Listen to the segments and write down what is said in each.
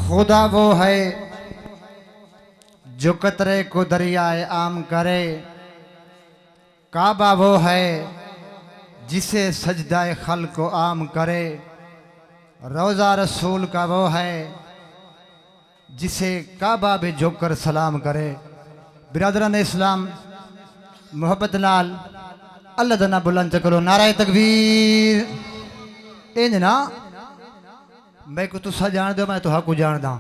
خدا وہ ہے جو قطرے کو دریائے عام کرے، کعبہ وہ ہے جسے سجدہ خلق کو عام کرے، روضہ رسول کا وہ ہے جسے کعبہ بھی جھک کر سلام کرے۔ برادران اسلام محبت نال اللہ دنا بلند چکلو نعرہ تکبیر۔ انج نا میں کو تسا جان دو میں تو کو جان دا،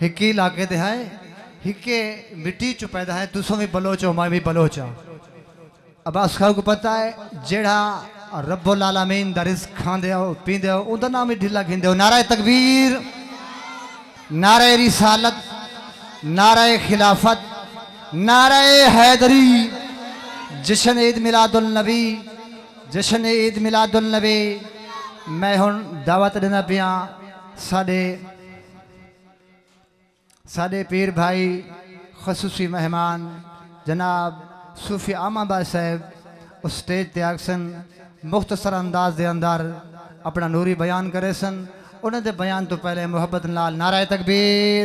ہکی علاقے تے ہے، ہکے مٹی چو پیدا ہے، تسوں بھی بلوچ ہو میں بھی بلوچ ہوں۔ اب اس کو پتہ ہے جیڑا رب العالمین دا رزق کھاندے ہو پیندے ہو اون دا نام ہی ڈھلا گھندے ہو۔ نعرہ تکبیر، نعرہ رسالت، نعرہ خلافت، نعرہ حیدری، جشن عید میلاد النبی، جشن عید میلاد النبی۔ میں ہن دعوت دینا پیاں ساڈے پیر بھائی خصوصی مہمان جناب صوفی عامہ با صاحب اس سٹیج تے آکسن مختصر انداز دے اندر اپنا نوری بیان کرے سن۔ انہوں دے بیان تو پہلے محبت نال نعرہ تکبیر،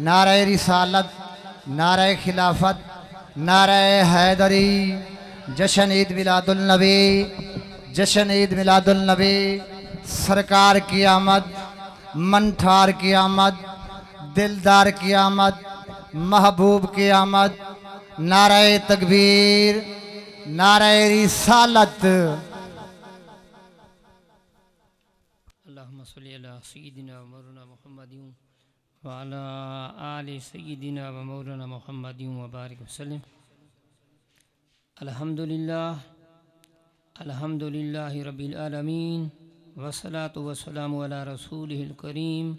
نعرہ رسالت، نعرہ خلافت، نعرہ حیدری، جشن عید میلاد النبی، جشن عید میلاد النبی، سرکار کی آمد، منٹھار کی آمد، دلدار کی آمد، محبوب کی آمد۔ نعرہ تکبیر، نعرہ رسالت۔ اللہم صلی علی سیدنا و مولانا محمد وعلی آل سیدنا و مولانا محمد وبارک وسلم۔ الحمدللہ الحمدللہ رب العالمین والصلاة والسلام علی رسولہ الکریم،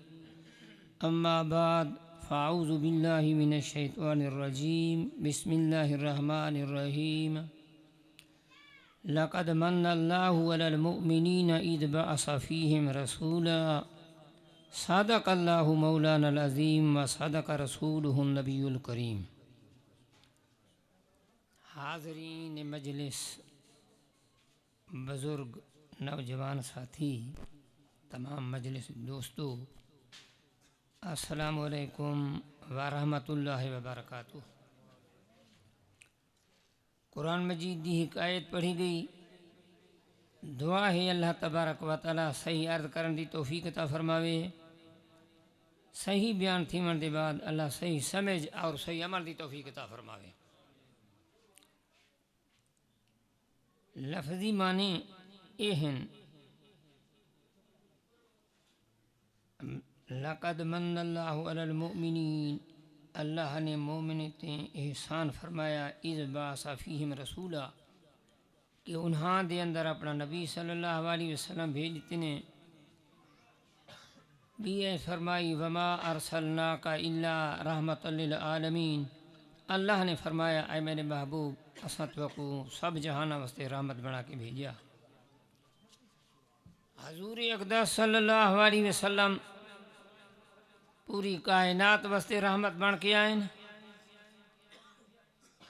اما بعد فاعوذ باللہ من الشیطان الرجیم، بسم اللہ الرحمن الرحیم۔ لقد من اللہ علی المؤمنین اذ بعث فیہم رسولا، صدق اللہ مولانا العظیم و صدق رسولہ النبی الکریم۔ حاضرین مجلس، بزرگ، نوجوان ساتھی، تمام مجلس دوستو، السلام علیکم ورحمۃ اللہ وبرکاتہ۔ قرآن مجید دی حکایت پڑھی گئی، دعا ہے اللہ تبارک و تعالی صحیح عرض کرن دی توفیق عطا فرماوے، صحیح بیان تھیمن دے بعد اللہ صحیح سمجھ اور صحیح عمل دی توفیق عطا فرماوے۔ لفظی معنی اے ہیں، لقد من اللہ علی المؤمنین، اللہ نے مومن تے احسان فرمایا، اذ بعث فیہم رسولا، کہ انہاں دے اندر اپنا نبی صلی اللہ علیہ وسلم بھیجتے نے، بھی اے فرمائی وما ارسلناک الا رحمۃ للعالمین، اللہ نے فرمایا اے میرے محبوب اساں تو کو سب جہانہ واسطے رحمت بنا کے بھیجا۔ حضور اقدس صلی اللہ علیہ وسلم پوری کائنات واسطے رحمت بن کے آئیں۔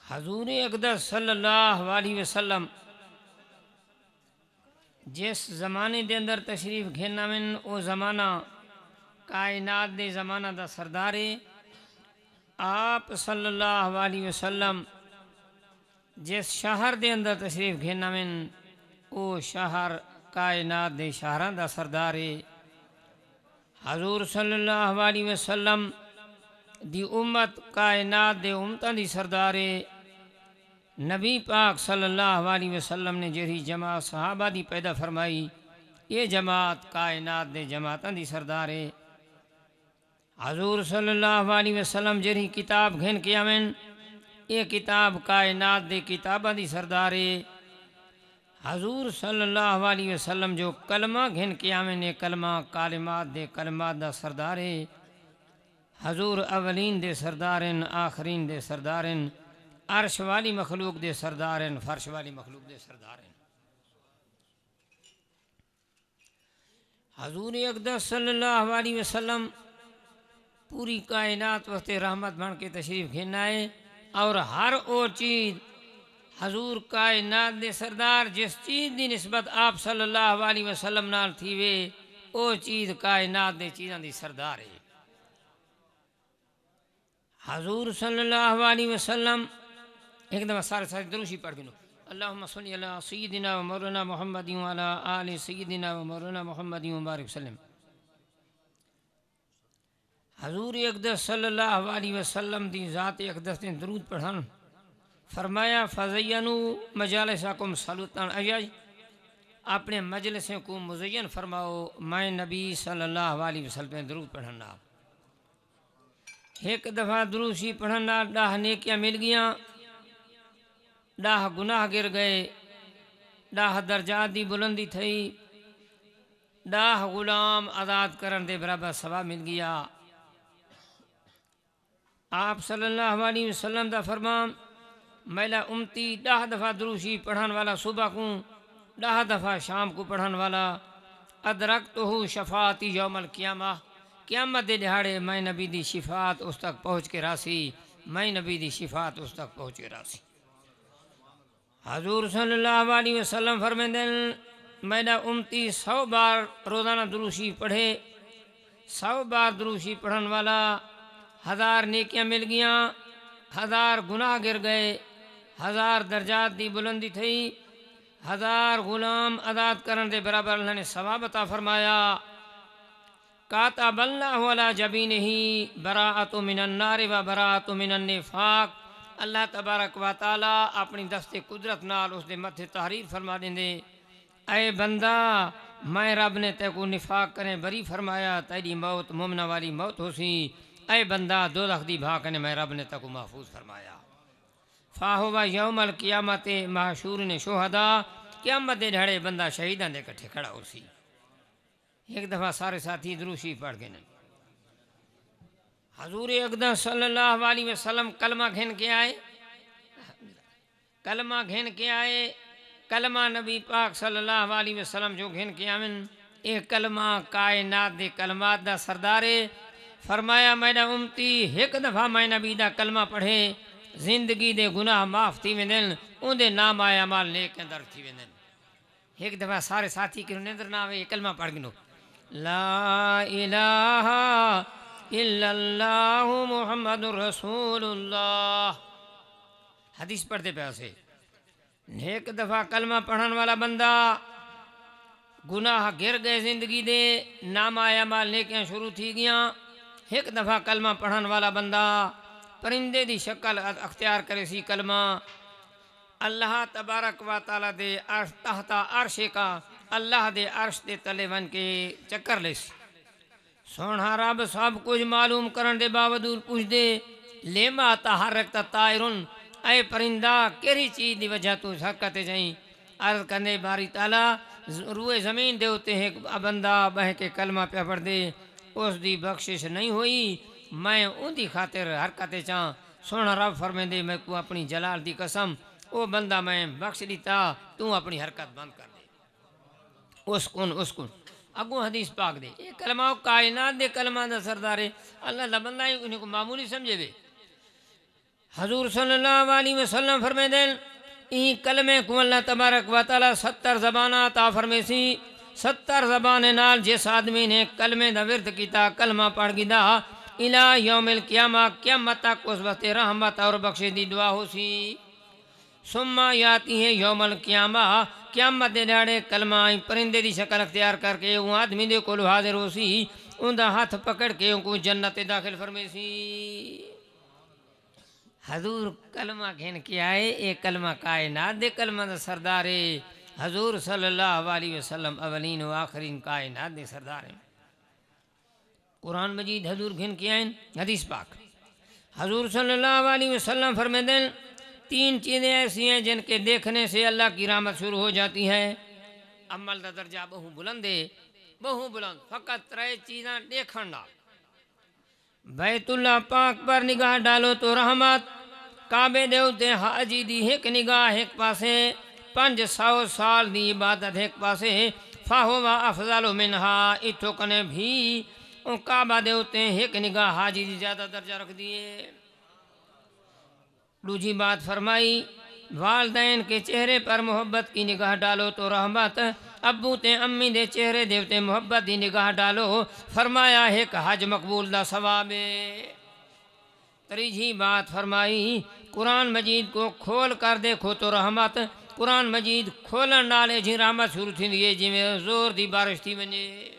حضور اقدس صلی اللہ علیہ وسلم جس زمانے دے اندر تشریف گھننا من او زمانہ کائنات دے زمانہ دا سردارے، آپ صلی اللہ علیہ وسلم جس شہر دے اندر تشریف گھننا من او شہر کائنات دے شہران دا سردارے۔ حضور صلی اللہ علیہ وسلم دی امت کائنات دے امتاں دی سردارے۔ نبی پاک صلی اللہ علیہ وسلم نے جہی جماعت صحابہ دی پیدا فرمائی، یہ جماعت کائنات دے جماعتاں دی سردارے۔ حضور صلی اللہ علیہ وسلم جہی کتاب گھن کے آمن، یہ کتاب کائنات دے کتاباں دی سردارے۔ حضور صلی اللہ علیہ وسلم جو کلمہ گھن کے آمن، یہ کلمہ کالمات دے کلمات دا سردارے۔ حضور اولین دے سردارن، آخرین دے سردارن، عرش والی مخلوق دے سردارن، فرش والی مخلوق دے سردارن۔ حضور اقدس صلی اللہ علیہ وسلم پوری کائنات وقت رحمت بن کے تشریف گھن آئے، اور ہر او چیز حضور کائنات دے سردار جس چیز دی نسبت آپ صلی اللہ علیہ وسلم نال تھی وے، او چیز کائنات دے چیزاں دی سردار ہے۔ حضور صلی اللہ علیہ وسلم ایک دفعہ سارے سارے دروشی پڑھ گنو اللہم صلی علی سیدنا و مولانا محمد و علی آل سیدنا و مولانا محمد و بارک وسلم. حضور اقدس صلی اللہ علیہ وسلم دی ذات اقدس نے درود پڑھان فرمایا فزینو مجالسکم صلوتاً اجاج، اپنے مجلسوں کو مزین فرماؤ میں نبی صلی اللہ علیہ وسلم پہ درود پڑھنا. ایک دفعہ دروشی پڑھنا 10 نیکیاں مل گیاں، 10 گناہ گر گئے، 10 درجات دی بلندی تھئی، 10 غلام آزاد کرن دے برابر ثواب مل گیا. آپ صلی اللہ علیہ وسلم دا فرمان میلا امتی 10 دفعہ دروشی پڑھن والا صبح کو، 10 دفعہ شام کو پڑھن والا ادرکتہ شفاعتی یوم القیامہ، قیامت دے دہاڑے میں نبی دی شفاعت اس تک پہنچ کے راسی، میں نبی دی شفاعت اس تک پہنچ کے راسی. حضور صلی اللہ علیہ وسلم فرمائیں میرا امتی 100 بار روزانہ دروشی پڑھے، 100 بار دروشی پڑھن والا 1000 نیکیاں مل گیاں، 1000 گناہ گر گئے، 1000 درجات دی بلندی تھی، 1000 غلام آزاد کرن دے برابر اللہ نے ثواب عطا فرمایا. کاتب اللہ علی جبینہ براءۃ من النار و براءۃ من النفاق، اللہ تبارک و تعالی اپنی دست قدرت نال اس دے متھے تحریر فرما دیندے اے بندہ میں رب نے تے کو نفاق کنے بری فرمایا، تیری موت مومنہ والی موت ہو سی. اے بندہ دوزخ دی بھا کنے میں رب نے تے کو محفوظ فرمایا. فاہوا یوم القیامت محشورن شہداء، قیامت دے دھڑے بندہ شہیداں دے کٹھے کھڑا ہو سی. ایک دفعہ سارے ساتھی دروشی پڑھ گئے. حضور اقدس صلی اللہ علیہ وسلم کلمہ گھن کے آئے، کلمہ گھن کے آئے، کلمہ نبی پاک صلی اللہ علیہ وسلم جو گھن کے آمن، ایک کلمہ کائنات دے کلمات دا سردارے. فرمایا میرا امتی ایک دفعہ میں نبی دا کلمہ پڑھے زندگی دے گناہ معاف تھی ویندن، ان دے نام آیا مال نیک اندر تھی ویندن. ایک دفعہ سارے ساتھی کی نظر نہ آئے کلمہ پڑھ گنو لا الہ الا اللہ محمد رسول اللہ. حدیث پڑھتے پہ اسے ایک دفعہ کلمہ پڑھن والا بندہ گناہ گر گئے زندگی دے، نام آیا مال نیکیاں شروع تھی گیاں. ایک دفعہ کلمہ پڑھن والا بندہ پرندے دی شکل اختیار کرے سی کلمہ، اللہ تبارک و تعالی دے تحت عرش کا، اللہ دے عرش دے تلے ون کے چکر لے سی. سونا رب سب کچھ معلوم کرن دے باوجود پوچھ دے لیما تحرکت طائرن، اے پرندہ کیری چیز دی وجہ تو حرکت جائیں. عرض کرنے باری تعالیٰ روئے زمین دے ہوتے ہیں بندہ بہ کے کلمہ پہ پڑھ دے اس دی بخشش نہیں ہوئی، میں ان دی خاطر حرکت چاں. سونا رب فرمائیں دے میں کو اپنی جلال دی قسم او بندہ میں بخش دیتا، تو اپنی حرکت بند کر دے. اسکن اگو حدیث پاک دے یہ کلمہ کائنات دے کلمہ دا سردارے اللہ دا بندہ ہی انہیں کو معمولی سمجھے بے. حضور صلی اللہ علیہ وسلم فرمائے دیں این کلمے کو اللہ تبارک و تعالی 70 زبانہ عطا فرمے سی. 70 زبانے نال جس آدمی نے کلمے دا ورد کیتا کلمہ پڑھ گیا الہ یوم القیامہ، قیامت تک اس وقت رحمت اور بخشش دی دعا ہو سی. ثم یاتی ہے یوم القیامہ، قیامت دے دہاڑے کلمہ پرندے دی شکل اختیار کر کے وہ آدمی دے کول حاضر ہو سی، ان دا ہاتھ پکڑ کے ان کو جنت داخل فرمے سی. حضور کلمہ گھن کے آئے، ایک کلمہ کائنات دے کلمہ دا سردارے. حضور صلی اللہ علیہ وسلم اولین و آخرین کائنات دے سردارے. قرآن مجید حضور گھن کے آئیں. حدیث پاک حضور صلی اللہ علیہ وسلم فرمائے دیں 3 چیزیں ایسی ہیں جن کے دیکھنے سے اللہ کی رحمت شروع ہو جاتی ہے. عمل دا درجہ بہو بلند ہے، بہو بلند، فقط 3 چیزاں دیکھنا. بیت اللہ پاک پر نگاہ ڈالو تو رحمت، کعبے دے اوتے حاجی دی ایک نگاہ ایک پاسے، 500 سال دی عبادت ایک پاسے، فاہو افضل منہا اتھو کنے بھی ان کعبہ دے اوتے ایک نگاہ حاجی دی زیادہ درجہ رکھ دیے. دوسری بات فرمائی والدین کے چہرے پر محبت کی نگاہ ڈالو تو رحمت، ابو تے امی دے چہرے دیوتے محبت دی نگاہ ڈالو، فرمایا ایک حج مقبول دا ثواب ہے. تیسری بات فرمائی قرآن مجید کو کھول کر دیکھو تو رحمت قرآن مجید کھولن نالے جی رحمت شروع تھیندی ہے جویں زور دی بارش تھی ونجے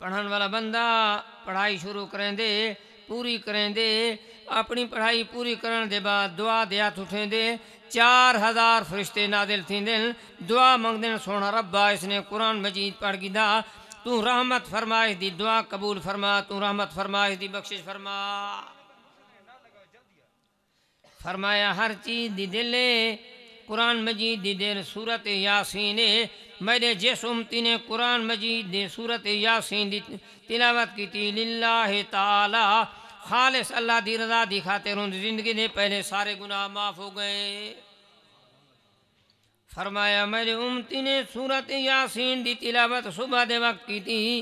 پڑھن والا بندہ پڑھائی شروع کریں دے پوری کریں دے اپنی پڑھائی پوری کرن دے بعد دعا دے ہاتھ اٹھیں دے 4000 فرشتے نازل تھیندن دعا منگدن سونا ربا اس نے قرآن مجید پڑھ گیدا تو رحمت فرمائش دی دعا قبول فرما تو رحمت فرمائش دی بخشش فرما فرمایا ہر چیز دی دلے قرآن مجید دی دل سورت یاسین میرے جس امتی نے قرآن مجید دی سورت یاسین دی تلاوت کی تھی للہ تعالی خالص اللہ دی رضا دی خاطر ان زندگی دے پہلے سارے گناہ معاف ہو گئے فرمایا میرے امتی نے سورت یاسین دی تلاوت صبح دے وقت کی تھی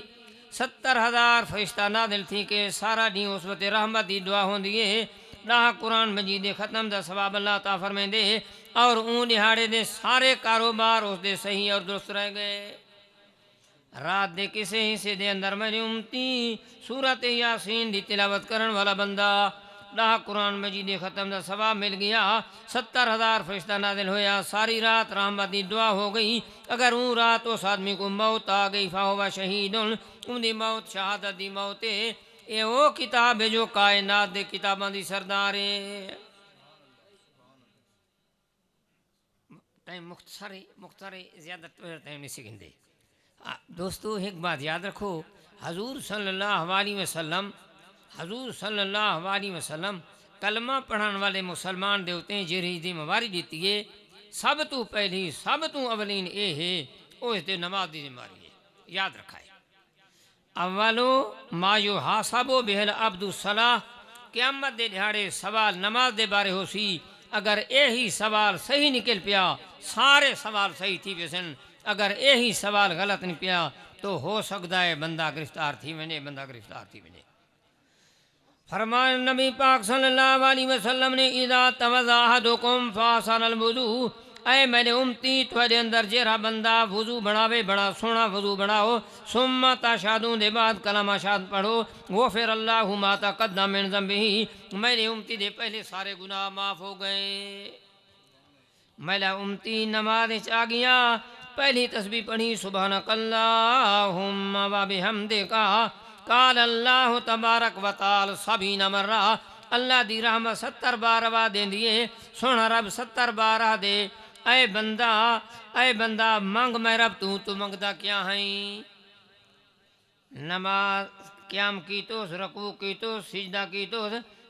70,000 فرشتہ نازل تھی کہ سارا دن اس وقت رحمت دی دعا ہوندی ہے راہ قرآن مجید ختم دا ثواب اللہ تعالیٰ فرمائیں دے اور اون دہاڑے دے سارے کاروبار اس دے صحیح اور درست رہ گئے رات دے کسے حصے دے اندر میری امتی سورت یاسین دی تلاوت کرن والا بندہ راہ قرآن مجید ختم دا ثواب مل گیا 70,000 فرشتہ نازل ہویا ساری رات رحمت دی دعا ہو گئی اگر اون رات اس آدمی کو موت آ گئی فہو شہید ان دی موت شہادت دی موت ہے یہ وہ کتاب ہے جو کائنات دے کتاباں دی سردار ہے ٹائم مختصر زیادہ ٹائم نہیں سکھیں دوستو ایک بات یاد رکھو حضور صلی اللہ علیہ وسلم کلمہ پڑھن والے مسلمان دے ہوتے ہیں جہری ذمہ واری دیتی ہے سب تو پہلی سب تو اولین اے ہے اس دے نماز دی ذمہ واری ہے یاد رکھا ہے اولو ما یحاسبو بہل عبد الصلاح قیامت دے دہاڑے سوال نماز دے بارے ہو سی اگر یہی سوال صحیح نکل پیا سارے سوال صحیح تھی ویسن اگر یہی سوال غلط نہیں پیا تو ہو سکتا ہے بندہ گرفتار تھی ونے فرمان نبی پاک صلی اللہ علیہ وسلم نے اذا توضا احدکم فاحسن الوضوء اے میرے امتی تھوڑے اندر جہرا بندہ وضو بناوے بڑا سونا وضو بناؤ ثم تشہدون دے بعد کلمہ شہادت پڑھو غفر اللہ ما تقدم من ذنبہ میرے امتی دے پہلے سارے گناہ معاف ہو گئے میرا امتی نماز آ گیا پہلی تسبیح پڑھی سبحانک اللہم و بحمدک قال اللہ تبارک و تعالی 70 مرہ اللہ دی رحمت 70 بار آوا دین دیے سونا رب 70 بار آ دے اے بندہ منگ میں رب تو منگدا کیا ہیں نماز قیام کی تو رکوع کی تو سجدہ کی تو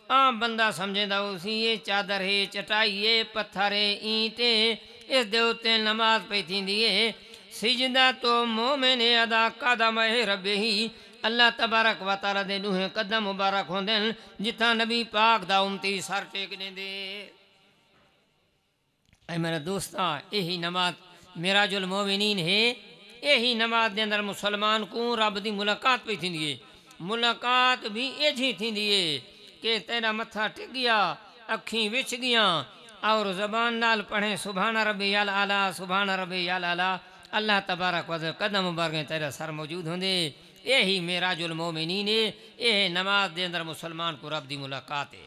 عام بندہ سمجھے دا اسی یہ چادر ہے چٹائی ہے پتھر ہے اینٹ ہے اس دے اوتے نماز پہ تھیندی ہے سجدہ تو مومن ادا قدم ہے رب ہی اللہ تبارک و تعالی دے دوہیں قدم مبارک ہوندن جتھا نبی پاک دا امتی سر ٹیک دیں دے اے میرا دوستا یہی نماز معراج المومنین ہے یہی نماز دے اندر مسلمان کو رب دی ملاقات پہ تھیندی ہے ملاقات بھی ایجھی تھیندی ہے کہ تیرا متھا ٹک گیا اکھیں وچ گیا اور زبان نال پڑھیں سبحان ربی الاعلیٰ سبحان ربی الاعلیٰ اللہ تبارک و تعالی قدم مبارک تیرا سر موجود ہوندے یہی معراج المومنین ہے یہ نماز دے اندر مسلمان کو رب دی ملاقات ہے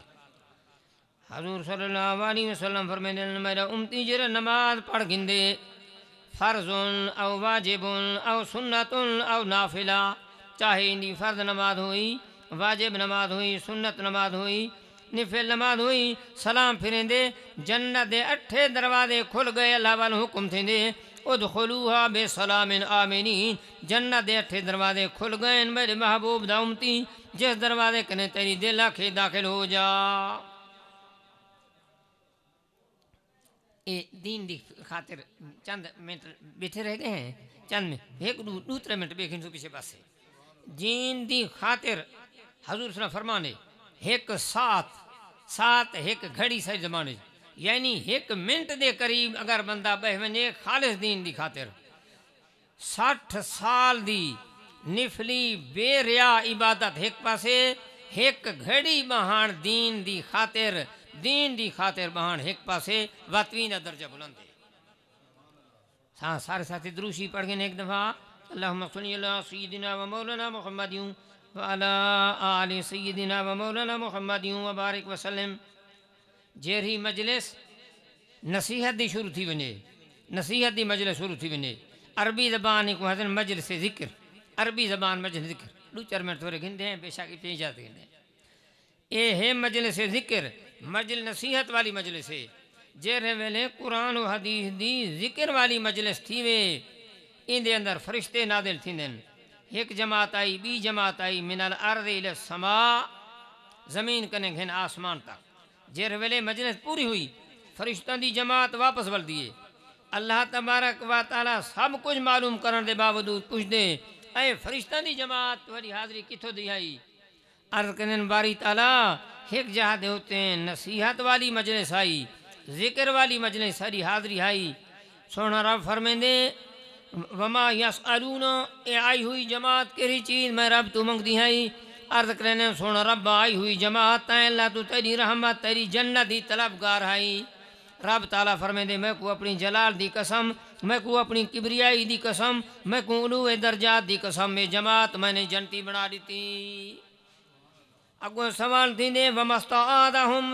حضور صلی اللہ علیہ وسلم فرمائے میرا امتی جرا نماز پڑھ گندے فرض او واجب او سنت او نافلہ چاہے اندی فرض نماز ہوئی واجب نماز ہوئی سنت نماز ہوئی نفل نماز ہوئی سلام پھریں دے جنت دے 8 دروازے کھل گئے اللہ والے حکم تھیں دے ادخلوها بسلام آمنین جنت دے 8 دروازے کھل گئے میرے محبوب دا امتی جس دروازے کنے تیری دل آکھے داخل ہو جا اے دین دی خاطر چند منٹ بیٹھے رہ گئے ہیں چند منٹ ایک دوسرے منٹ بیکھیں سو پیچھے پاس سے دین دی خاطر حضور صلی اللہ فرمانے ایک سات ایک گھڑی سے زمانے یعنی 1 منٹ دے قریب اگر بندہ بہ ونے خالص دین دی خاطر 60 سال دی نفلی بے ریا عبادت ایک پاسے ایک گھڑی بہان دین دی خاطر بہان ایک پاسے واتوین دا درجہ بلند ہے سارے ساتھی دروشی پڑھ گئے ایک دفعہ اللہم صلی اللہ سیدنا و مولانا محمد وعلى آل سيدنا ومولانا محمد وبارك وسلم. جیری مجلس نصیحت دی شروع تھی ونے، نصیحت دی مجلس شروع تھی ونے. عربی زبان کو حضرت مجلس ذکر، عربی زبان مجلس ذکر. دو چار منٹ تھوڑے گھنٹے ہیں، بے شک اتنی جاتے ہیں. اے ہے مجلس ذکر، مجلس نصیحت والی مجلس ہے. جیرے ویلے قرآن و حدیث دی ذکر والی مجلس تھی وے، ان دے اندر فرشتے نازل تھیندن. ایک جماعت آئی، بی جماعت آئی، من الارض الى السماء، زمین کنے گھن آسمان تک. جیرے ویلے مجلس پوری ہوئی، فرشتوں دی جماعت واپس ول دیے. اللہ تبارک و تعالی سب کچھ معلوم کرنے دے باوجود پوچھ دے، اے فرشتوں دی جماعت تمہاری حاضری کتھوں دی آئی؟ عرض کرن باری تعالیٰ ایک جہاں دے ہوتے ہیں نصیحت والی مجلس آئی، ذکر والی مجلس ساری حاضری آئی. سونا رب فرمیندے وما یسألون، اے آئی ہوئی جماعت کری چیز میں رب تو منگ دی آئی. عرض کرنے سونا رب آئی ہوئی جماعت تائیں اللہ تو تیری رحمت تیری جنت دی طلبگار آئی. رب تعالیٰ فرمیندے میں کو اپنی جلال دی قسم، میں کو اپنی کبریائی دی قسم، میں کو علو درجات دی قسم، میں جماعت میں نے جنتی بنا دیتی. اگو سوال تھی دے ومستعادہم،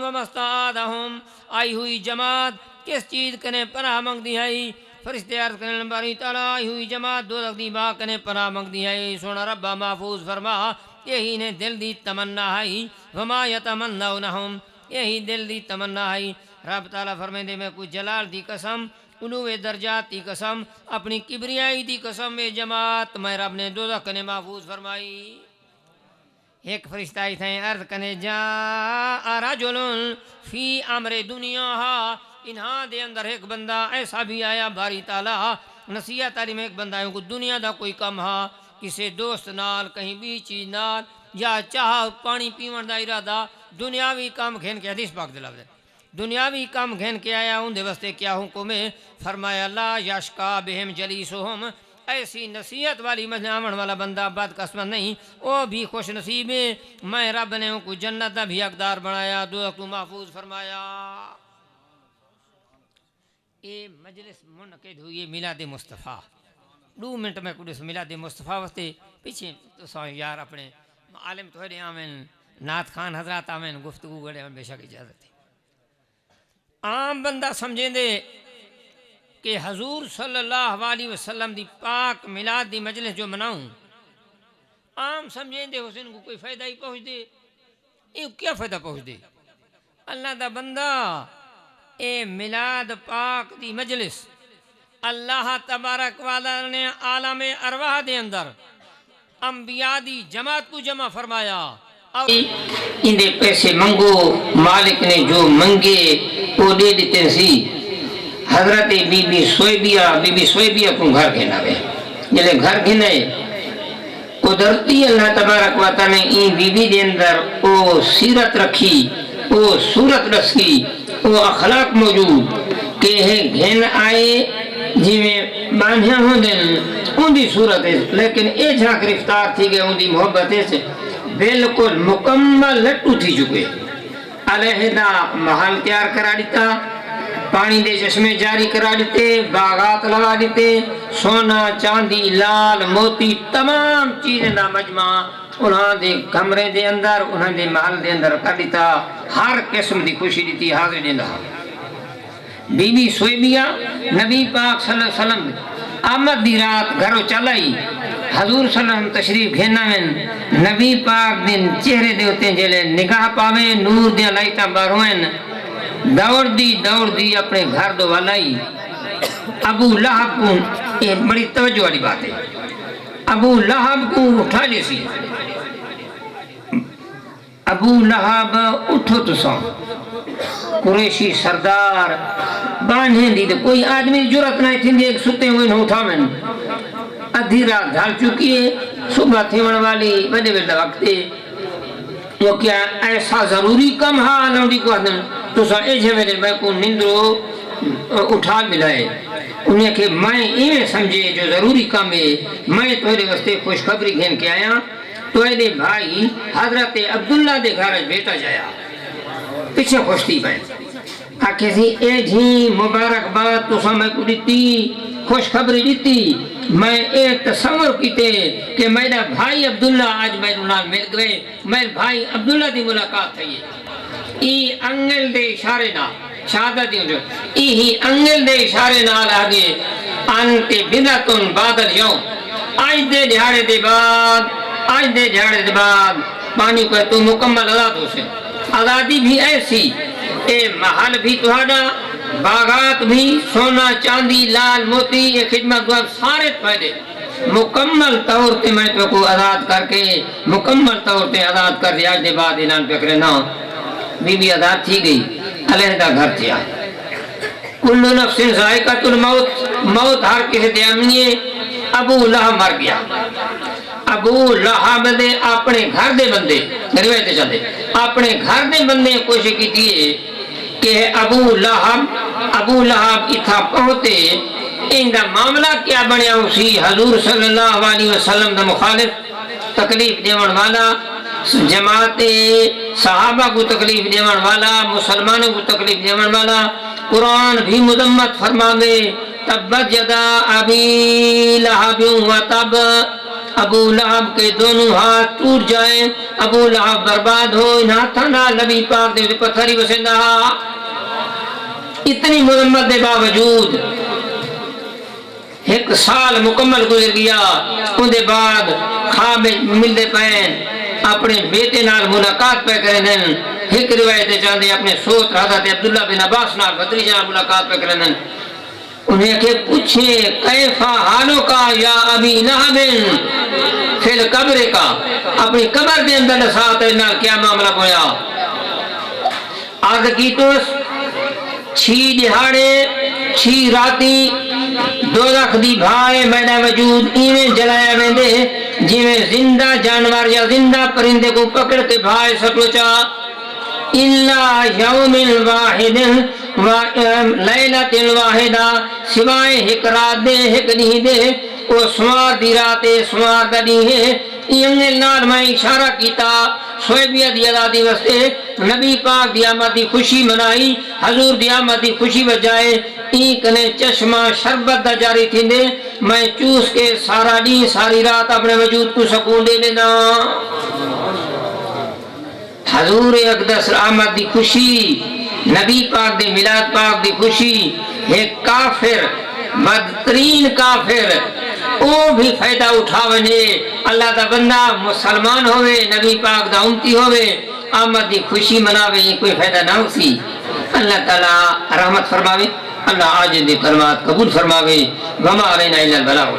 آئی ہوئی جماعت کس چیز کنے پناہ منگ دی آئی؟ فرشتے عرض کرنے باری تعالیٰ آئی ہوئی جماعت دوزخ دی باغ کنے پناہ منگ دی آئی. سونا ربا محفوظ فرما یہی نے دل دی تمنا آئی، وما یتمنونہم، یہی دل دی تمنا آئی. رب تعالیٰ فرمائے دے میں کوئی جلال دی قسم، علو درجات دی قسم، اپنی کبریائی دی قسم، میں جماعت میں رب نے دوزخ کنے محفوظ فرمائی. ایک فرشتہ آئی تھیں عرض کنے جا رجل فی امر دنیا ہا، انہاں دے اندر ایک بندہ ایسا بھی آیا باری تعالیٰ نصیحت تعلیم ایک بندہ ہے کو دنیا دا کوئی کم ہا، کسی دوست نال کہیں بھی چیز نال یا چاہ پانی پیون دا ارادہ، دنیاوی کام گھن کے حدیث پاک دلاب دے دنیاوی کام گھن کے آیا ان دے واسطے کیا حکم ہے؟ فرمایا لا یشکا بہم جلیسہم، ایسی نصیحت والی مجلس آمن والا بندہ بد قسمت نہیں، وہ بھی خوش نصیب ہے. میں رب نے ان کو جنت دا بھی حقدار بنایا، دوزخ تو محفوظ فرمایا. یہ مجلس منعقد ہوئی میلاد مصطفیٰ. 2 منٹ میں کچھ میلاد مصطفیٰ واسطے پیچھے تو سو یار اپنے عالم تھوڑے آمین، نعت خان حضرات آمین، گفتگو گڑے بے شک اجازت ہے. عام بندہ سمجھیں دے کہ حضور صلی اللہ علیہ وسلم دی پاک میلاد دی مجلس جو مناؤں، عام سمجھیں دے حسین کو کوئی فائدہ ہی پہنچ دے. یہ کیا فائدہ پہنچ دے؟ اللہ دا بندہ اے میلاد پاک دی مجلس اللہ تبارک و تعالی نے عالم ارواح دے اندر انبیاء دی جماعت کو جمع فرمایا. اندے پیسے منگو، مالک نے جو منگے وہ دے دیتے سی. حضرت بی بی سویبیہ کو گھر گھنا گئے. جلے گھر گھنے قدرتی اللہ تبارک و تعالی نے این بی بی دے اندر او سیرت رکھی، او صورت رسی، او اخلاق موجود کہ گھن آئے جی میں بانجھا ہوں دن ان دی صورت ہے، لیکن اے جھاں گرفتار تھی گئے ان دی محبت سے بالکل مکمل لٹو تھی چکے. علیحدہ محل تیار کرا دیتا، پانی دے چشمے جاری کرا دیتے، باغات لگا دیتے، سونا چاندی لال موتی تمام چیزیں دا مجمع انہاں دے کمرے دے اندر انہاں دے محل دے اندر کر دیتا. ہر قسم دی خوشی دیتی حاضر دیندہ. بی بی سویبیہ نبی پاک صلی اللہ علیہ وسلم آمد دی رات گھرو چلائی، حضور صلی اللہ علیہ وسلم تشریف گھینا میں نبی پاک دن چہرے دے ہوتے ہیں جلے نگاہ پاوے نور دیا لائیتا باروین. دوڑ دی اپنے گھر دو والائی. ابو لہب کو، یہ بڑی توجہ والی بات ہے، ابو لہب کو اٹھا جیسی. ابو لہب اٹھو تو سو قریشی سردار بانہیں دی، کوئی آدمی جرت نہیں تھی ایک ستے ہوئے نہ اٹھا میں. ادھی رات ڈھال چکی ہے، صبح تھیون والی بڑے بڑے وقت ہے. وہ کیا ایسا ضروری کم ہاں نوڑی کو آدھن تو سا ایجھے میرے میں کو نندرو اٹھا ملائے. انہیں کہ میں ایویں سمجھے جو ضروری کم ہے، میں تمہارے واسطے خوشخبری گھن کے آیا. تو اے بھائی حضرت عبداللہ دے گھر بیٹا جایا پیچھے خوش تھی بھائی آکھے سی اے جھی مبارک بات تو سا میں کو دیتی خوشخبری دیتی میں ایک تصور کیتے کہ میرا بھائی عبداللہ آج میرے نال مل گئے، میرے بھائی عبداللہ دی ملاقات ہے ای انگل دے اشارے نال شہادت دیوں جو ای انگل دے اشارے نال آگے انتے بدعتن بعد الیوم آج دے دیہاڑے دے بعد پانی کو تو مکمل آزاد ہو سے آزادی بھی ایسی اے محل بھی تہاڈا، باغات بھی، سونا چاندی لال موتی یہ خدمت دعا سارے فائدے مکمل طور تے میں تو کو آزاد کر کے مکمل طور تے آزاد کر دیا دے بعد اعلان پہ کرے نا بی بی آزاد تھی گئی علیحدہ گھر تھیا کل نفس ذائقۃ الموت موت ہر کسی دے آمنی ہے ابو لہب مر گیا ابو لہب دے اپنے گھر دے بندے روایت چلتے اپنے گھر دے بندے کوشش کی تھی کہ ابو لہب اتھا پہنچے ان دا معاملہ کیا بنیا اسی حضور صلی اللہ علیہ وسلم دا مخالف تکلیف دیون والا جماعت صحابہ کو تکلیف دیون والا مسلمانوں کو تکلیف دیون والا قرآن بھی مذمت فرماوے تبت یدا ابی لہب و تب ابو لہب کے دونوں ہاتھ ٹوٹ جائیں ابو لہب برباد ہو ان ہاتھاں نال نبی پاک دے پتھری وسیندا اتنی مذمت دے باوجود ایک سال مکمل گزر گیا ان دے بعد خواب ملدے پین اپنے بیٹے نال ملاقات پہ کریں دن ایک روایت چاندے اپنے سوت حضرت عبداللہ بن عباس نال بھتریجہ نال ملاقات پہ کریں دن انہیں کہ پوچھے کیفا حالوں کا یا ابی لہب فی القبر کا اپنی قبر دے اندر ساتھ نال کیا معاملہ ہویا عرض کی تو 6 دہاڑے 6 راتی دوزخ دی بھائے میرا وجود ایویں جلایا ویندے جویں زندہ جانور یا زندہ پرندے کو پکڑ کے بھائے سٹوچا الا یوم واحد لیلۃ واحدہ سوائے ایک رات دے ایک دن دے او سوار دی رات سوار دا دن ہے یہ نال میں اشارہ کیتا شعیبیہ دی آزادی واسطے نبی پاک دی آمد دی خوشی منائی حضور دی آمد دی خوشی بجائے این کنے چشمہ شربت دا جاری تھیندے میں چوس کے سارا دن ساری رات اپنے وجود کو سکون دے دینا حضور اقدس آمد دی خوشی نبی پاک دے میلاد پاک دی خوشی ایک کافر بدترین کافر او بھی فائدہ اٹھاونے اللہ دا بندہ مسلمان ہوئے نبی پاک دا امتی ہوئے آمد دی خوشی مناوے کوئی فائدہ نہ ہوسی اللہ تعالی رحمت فرماوے اللہ آج دی کلمات قبول فرماوے وما علینا الا البلاغ